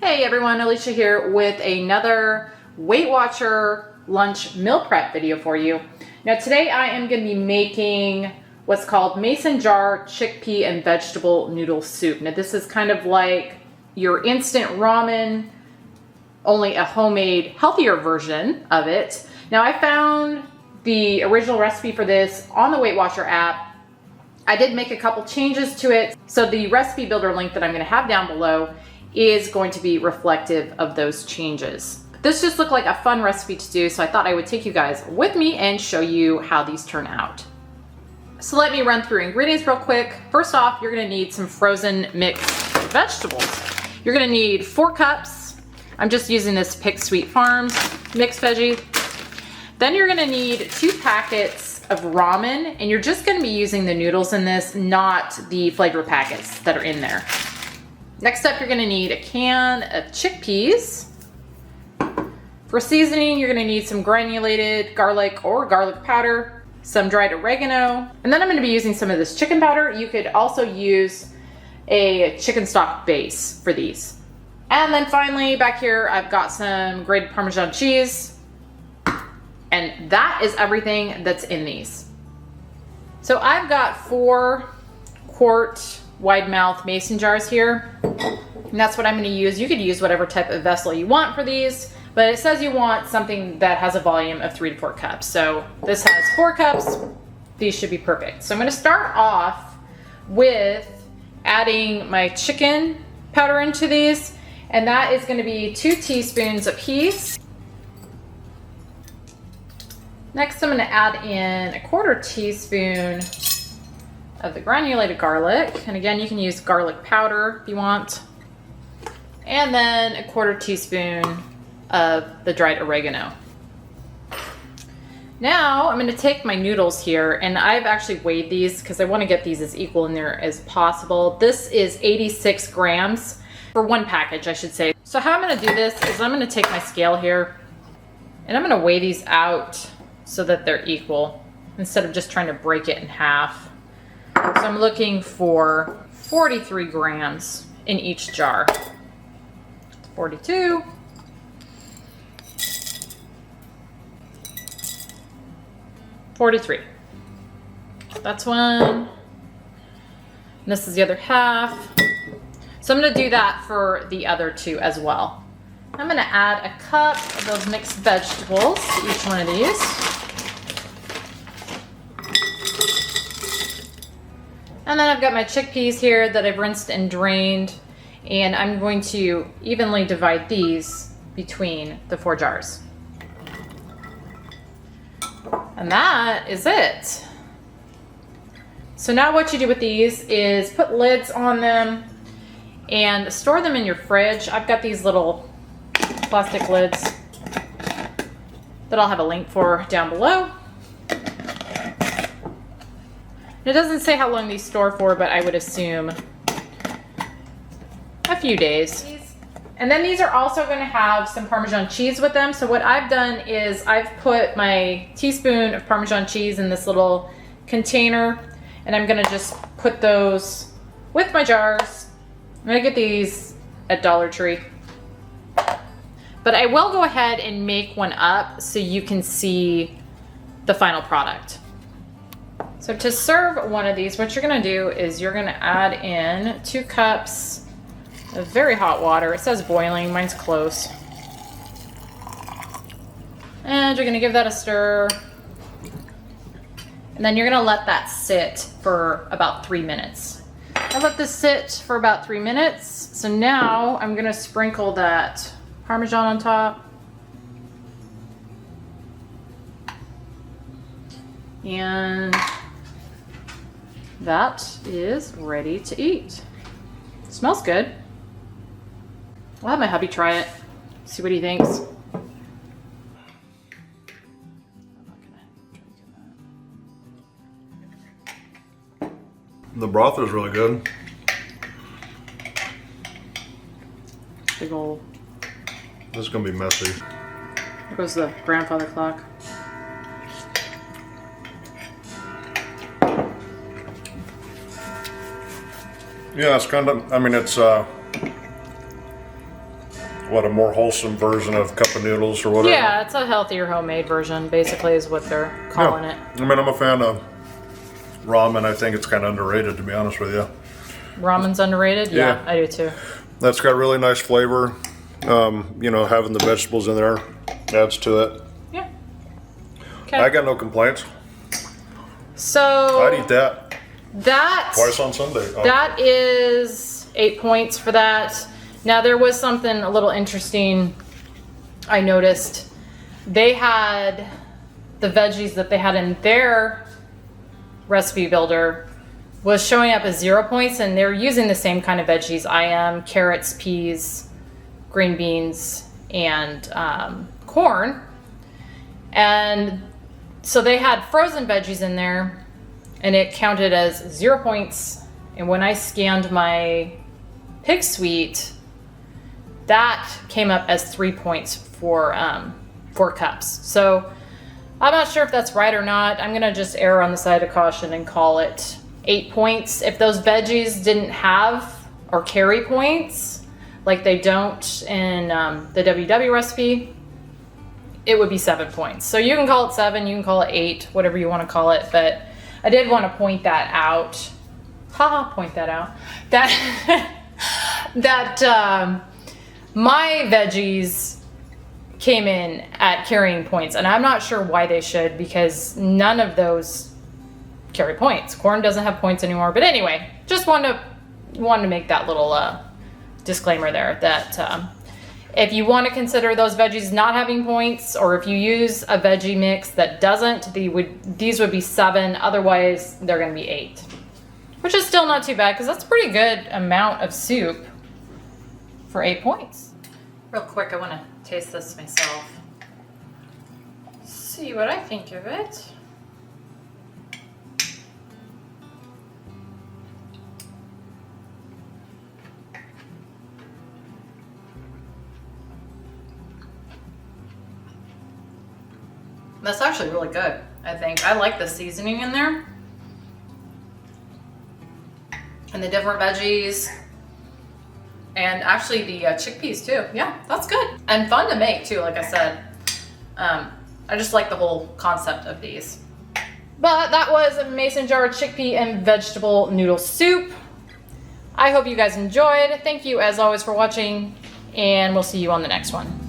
Hey everyone, Alicia here with another Weight Watcher lunch meal prep video for you. Now today I am going to be making what's called mason jar chickpea and vegetable noodle soup. Now this is kind of like your instant ramen, only a homemade, healthier version of it. Now I found the original recipe for this on the Weight Watcher app. I did make a couple changes to it, so the recipe builder link that I'm going to have down below is going to be reflective of those changes. This just looked like a fun recipe to do, so I thought I would take you guys with me and show you how these turn out. So let me run through ingredients real quick. First off, you're gonna need some frozen mixed vegetables. You're gonna need 4 cups. I'm just using this Pictsweet Farms mixed veggie. Then you're gonna need 2 packets of ramen, and you're just gonna be using the noodles in this, not the flavor packets that are in there. Next up, you're gonna need a can of chickpeas. For seasoning, you're gonna need some granulated garlic or garlic powder, some dried oregano, and then I'm gonna be using some of this chicken powder. You could also use a chicken stock base for these. And then finally, back here, I've got some grated Parmesan cheese, and that is everything that's in these. So I've got 4 quart wide mouth mason jars here, and that's what I'm going to use. You could use whatever type of vessel you want for these, but it says you want something that has a volume of 3 to 4 cups. So this has 4 cups. These should be perfect. So I'm going to start off with adding my chicken powder into these, and that is going to be 2 teaspoons apiece. Next, I'm going to add in a 1/4 teaspoon of the granulated garlic, and again, you can use garlic powder if you want, and then a 1/4 teaspoon of the dried oregano. Now I'm going to take my noodles here, and I've actually weighed these because I want to get these as equal in there as possible. This is 86 grams for 1 package, I should say. So how I'm going to do this is I'm going to take my scale here, and I'm going to weigh these out so that they're equal instead of just trying to break it in half. So I'm looking for 43 grams in each jar. 42. 43. That's one. And this is the other half. So I'm going to do that for the other 2 as well. I'm going to add a cup of those mixed vegetables to each one of these. And then I've got my chickpeas here that I've rinsed and drained, and I'm going to evenly divide these between the 4 jars. And that is it. So now what you do with these is put lids on them and store them in your fridge. I've got these little plastic lids that I'll have a link for down below. It doesn't say how long these store for, but I would assume a few days. And then these are also going to have some Parmesan cheese with them. So what I've done is I've put my teaspoon of Parmesan cheese in this little container, and I'm going to just put those with my jars. I'm going to get these at Dollar Tree. But I will go ahead and make one up so you can see the final product. So to serve one of these, what you're going to do is you're going to add in 2 cups of very hot water. It says boiling, mine's close. And you're going to give that a stir. And then you're going to let that sit for about 3 minutes. I let this sit for about 3 minutes. So now I'm going to sprinkle that Parmesan on top. And that is ready to eat. Smells good. I'll have my hubby try it, see what he thinks. The broth is really good. Big ol'. This is gonna be messy. There goes the grandfather clock. Yeah, it's kind of, I mean, it's what, a more wholesome version of cup of noodles or whatever. Yeah, it's a healthier homemade version, basically, is what they're calling it. I mean, I'm a fan of ramen. I think it's kind of underrated, to be honest with you. Ramen's underrated? Yeah, Yeah. I do too. That's got really nice flavor. You know, having the vegetables in there adds to it. Yeah. Okay. I got no complaints. So I'd eat that that twice on Sunday. Oh. that is 8 points for that. Now there was something a little interesting I noticed. They had the veggies that they had in their recipe builder was showing up as 0 points, and they're using the same kind of veggies I am: carrots, peas, green beans, and corn. And so they had frozen veggies in there, and it counted as 0 points. And when I scanned my Pictsweet, that came up as 3 points for 4 cups. So I'm not sure if that's right or not. I'm gonna just err on the side of caution and call it 8 points. If those veggies didn't have or carry points, like they don't in the WW recipe, it would be 7 points. So you can call it 7, you can call it 8, whatever you want to call it. But I did want to point that out. Point that out. That my veggies came in at carrying points, and I'm not sure why they should, because none of those carry points. Corn doesn't have points anymore. But anyway, just wanted to make that little disclaimer there, that if you want to consider those veggies not having points, or if you use a veggie mix that doesn't, these would be 7. Otherwise, they're going to be 8, which is still not too bad, because that's a pretty good amount of soup for 8 points. Real quick, I want to taste this myself. See what I think of it. That's actually really good, I think. I like the seasoning in there. And the different veggies. And actually the chickpeas too. Yeah, that's good. And fun to make too, like I said. I just like the whole concept of these. But that was a mason jar chickpea and vegetable noodle soup. I hope you guys enjoyed. Thank you as always for watching, and we'll see you on the next one.